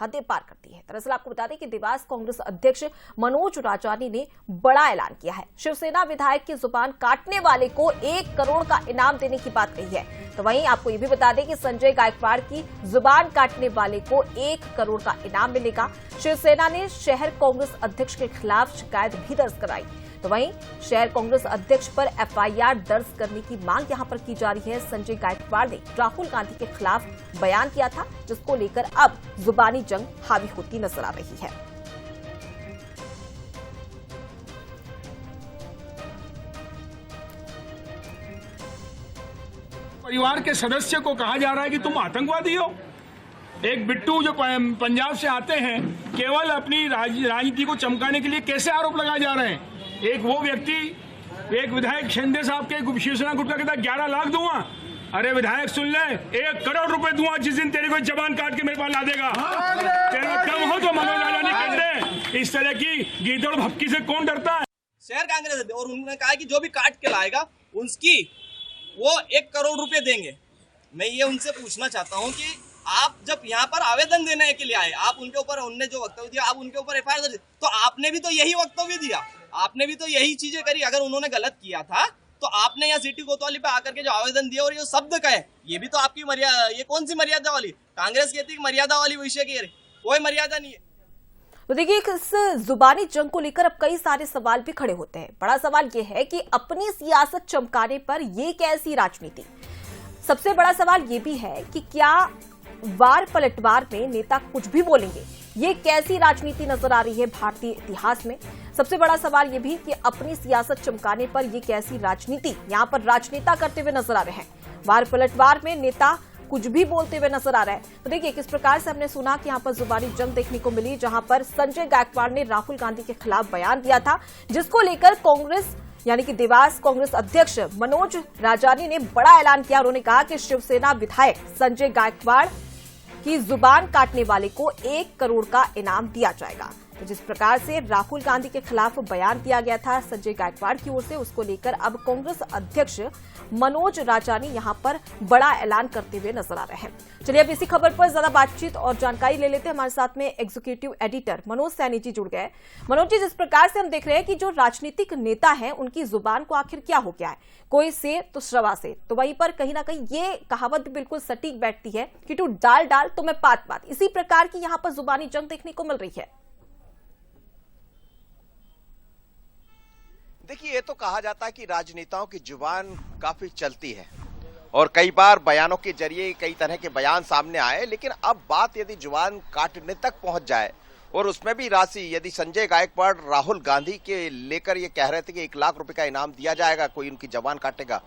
हदें पार करती है। दरअसल आपको बता दें कि देवास कांग्रेस अध्यक्ष मनोज राजानी ने बड़ा ऐलान किया है। शिवसेना विधायक की जुबान काटने वाले को 1 करोड़ का इनाम देने की बात कही है। तो वहीं आपको ये भी बता दें कि संजय गायकवाड़ की जुबान काटने वाले को 1 करोड़ का इनाम मिलेगा। शिवसेना ने शहर कांग्रेस अध्यक्ष के खिलाफ शिकायत भी दर्ज कराई। तो वहीं शहर कांग्रेस अध्यक्ष पर एफआईआर दर्ज करने की मांग यहां पर की जा रही है। संजय गायकवाड़ ने राहुल गांधी के खिलाफ बयान किया था, जिसको लेकर अब जुबानी जंग हावी होती नजर आ रही है। परिवार के सदस्य को कहा जा रहा है कि तुम आतंकवादी हो। एक बिट्टू जो पंजाब से आते हैं, केवल अपनी राजनीति को चमकाने के लिए कैसे आरोप लगाए जा रहे हैं। एक वो व्यक्ति, एक विधायक शिंदे साहब के शिवसेना गुट का कहता 11 लाख दूंगा। अरे विधायक सुन ले, 1 करोड़ रुपए दूंगा जिस दिन तेरी कोई जबान काट के मेरे पास ला देगा। तेरे को दम हो तो मनोज राजानी कहते, इस तरह की गीदड़ भपकी से कौन डरता है। शहर कांग्रेस, और उन्होंने कहा कि जो भी काट के लाएगा उसकी वो 1 करोड़ रुपए देंगे। मैं ये उनसे पूछना चाहता हूँ कि आप जब यहाँ पर आवेदन देने के लिए आए, आप उनके ऊपर, उनने जो वक्तव्य दिया, आप उनके ऊपर एफआईआर दर्ज, तो आपने भी तो यही वक्तव्य दिया, आपने भी तो यही चीजें करी। अगर उन्होंने गलत किया था तो आपने यहाँ सिटी कोतवाली पे आकर के जो आवेदन दिया और ये शब्द कहे, ये भी तो आपकी मर्यादा, ये कौन सी मर्यादा वाली? कांग्रेस कहती है मर्यादा वाली विषय की, कोई मर्यादा नहीं है। तो देखिए, इस जुबानी जंग को लेकर अब कई सारे सवाल भी खड़े होते हैं। बड़ा सवाल यह है कि अपनी सियासत चमकाने पर ये कैसी राजनीति। सबसे बड़ा सवाल ये भी है कि क्या वार पलटवार में नेता कुछ भी बोलेंगे, ये कैसी राजनीति नजर आ रही है भारतीय इतिहास में। सबसे बड़ा सवाल ये भी कि अपनी सियासत चमकाने पर ये कैसी राजनीति यहां पर राजनेता करते हुए नजर आ रहे हैं। वार पलटवार में नेता कुछ भी बोलते हुए नजर आ रहा है। तो देखिए किस प्रकार से हमने सुना कि यहां पर जुबानी जंग देखने को मिली, जहां पर संजय गायकवाड़ ने राहुल गांधी के खिलाफ बयान दिया था, जिसको लेकर कांग्रेस यानी कि देवास कांग्रेस अध्यक्ष मनोज राजानी ने बड़ा ऐलान किया। उन्होंने कहा कि शिवसेना विधायक संजय गायकवाड़ की जुबान काटने वाले को 1 करोड़ का इनाम दिया जाएगा। तो जिस प्रकार से राहुल गांधी के खिलाफ बयान दिया गया था संजय गायकवाड़ की ओर से, उसको लेकर अब कांग्रेस अध्यक्ष मनोज राजानी यहां पर बड़ा ऐलान करते हुए नजर आ रहे हैं। चलिए अब इसी खबर पर ज्यादा बातचीत और जानकारी ले लेते हैं। हमारे साथ में एग्जीक्यूटिव एडिटर मनोज सैनी जी जुड़ गए। मनोज जी, जिस प्रकार से हम देख रहे हैं कि जो राजनीतिक नेता हैं उनकी जुबान को आखिर क्या हो गया है, कोई से तो श्रवा से, तो वहीं पर कहीं ना कहीं ये कहावत बिल्कुल सटीक बैठती है कि तू डाल डाल तो मैं पात पात। इसी प्रकार की यहां पर जुबानी जंग देखने को मिल रही है। देखिए, ये तो कहा जाता है कि राजनेताओं की जुबान काफी चलती है और कई बार बयानों के जरिए कई तरह के बयान सामने आए, लेकिन अब बात यदि जुबान काटने तक पहुंच जाए और उसमें भी राशि, यदि संजय गायकवाड़ राहुल गांधी के लेकर ये कह रहे थे कि 1 लाख रुपए का इनाम दिया जाएगा कोई उनकी जुबान काटेगा,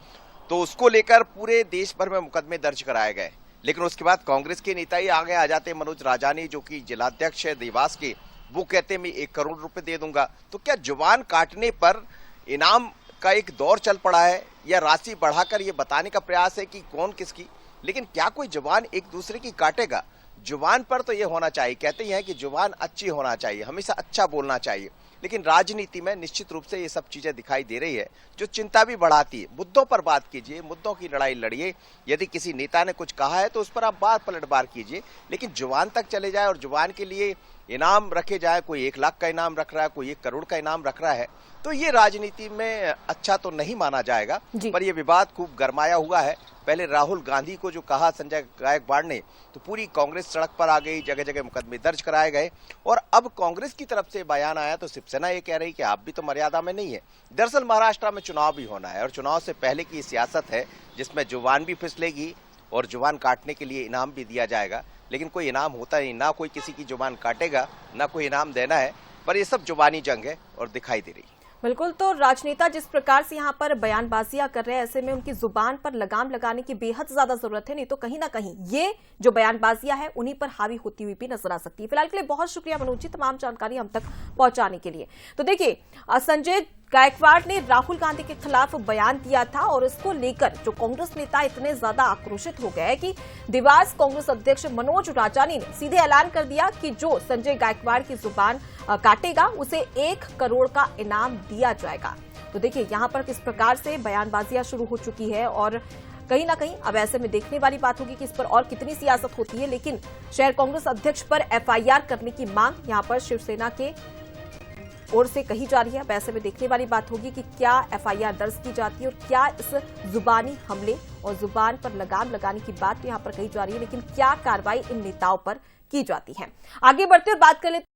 तो उसको लेकर पूरे देश भर में मुकदमे दर्ज कराए गए। लेकिन उसके बाद कांग्रेस के नेता ही आगे आ जाते, मनोज राजानी जो कि जिलाध्यक्ष है देवास के, वो कहते मैं 1 करोड़ रुपए दे दूंगा। तो क्या जुबान काटने पर इनाम का एक दौर चल पड़ा है या राशि बढ़ाकर ये बताने का प्रयास है कि कौन किसकी? लेकिन क्या कोई जुबान एक दूसरे की काटेगा? जुबान पर तो ये होना चाहिए, कहते हैं कि जुबान अच्छी होना चाहिए, हमेशा अच्छा बोलना चाहिए, लेकिन राजनीति में निश्चित रूप से ये सब चीजें दिखाई दे रही है जो चिंता भी बढ़ाती है। मुद्दों पर बात कीजिए, मुद्दों की लड़ाई लड़िए। यदि किसी नेता ने कुछ कहा है तो उस पर आप बार पलटवार कीजिए, लेकिन जुबान तक चले जाए और जुबान के लिए इनाम रखे जाए, कोई 1 लाख का इनाम रख रहा है, कोई 1 करोड़ का इनाम रख रहा है, तो ये राजनीति में अच्छा तो नहीं माना जाएगा। पर ये विवाद खूब गरमाया हुआ है। पहले राहुल गांधी को जो कहा संजय गायकवाड़ ने, तो पूरी कांग्रेस सड़क पर आ गई, जगह जगह मुकदमे दर्ज कराए गए। और अब कांग्रेस की तरफ से बयान आया तो शिवसेना ये कह रही कि आप भी तो मर्यादा में नहीं है। दरअसल महाराष्ट्र में चुनाव भी होना है और चुनाव से पहले की सियासत है जिसमें जुबान भी फिसलेगी और जुबान काटने के लिए इनाम भी दिया जाएगा, लेकिन कोई इनाम होता नहीं, ना कोई किसी की जुबान काटेगा, ना कोई इनाम देना है। पर ये सब जुबानी जंग है और दिखाई दे रही है। बिल्कुल, तो राजनेता जिस प्रकार से यहाँ पर बयानबाजियां कर रहे हैं, ऐसे में उनकी जुबान पर लगाम लगाने की बेहद ज्यादा जरूरत है, नहीं तो कहीं ना कहीं ये जो बयानबाजियां हैं उन्हीं पर हावी होती हुई भी नजर आ सकती है। फिलहाल के लिए बहुत शुक्रिया मनोज जी, तमाम जानकारी हम तक पहुंचाने के लिए। तो देखिए, संजय गायकवाड़ ने राहुल गांधी के खिलाफ बयान दिया था और इसको लेकर जो कांग्रेस नेता इतने ज्यादा आक्रोशित हो गए कि देवास कांग्रेस अध्यक्ष मनोज राजानी ने सीधे ऐलान कर दिया कि जो संजय गायकवाड़ की जुबान काटेगा उसे 1 करोड़ का इनाम दिया जाएगा। तो देखिए यहां पर किस प्रकार से बयानबाजियां शुरू हो चुकी है और कहीं ना कहीं अब ऐसे में देखने वाली बात होगी कि इस पर और कितनी सियासत होती है। लेकिन शहर कांग्रेस अध्यक्ष पर एफआईआर करने की मांग यहां पर शिवसेना के ओर से कही जा रही है। अब ऐसे में देखने वाली बात होगी कि क्या एफआईआर दर्ज की जाती है और क्या इस जुबानी हमले और जुबान पर लगाम लगाने की बात यहां पर कही जा रही है, लेकिन क्या कार्रवाई इन नेताओं पर की जाती है। आगे बढ़ते और बात कर लेते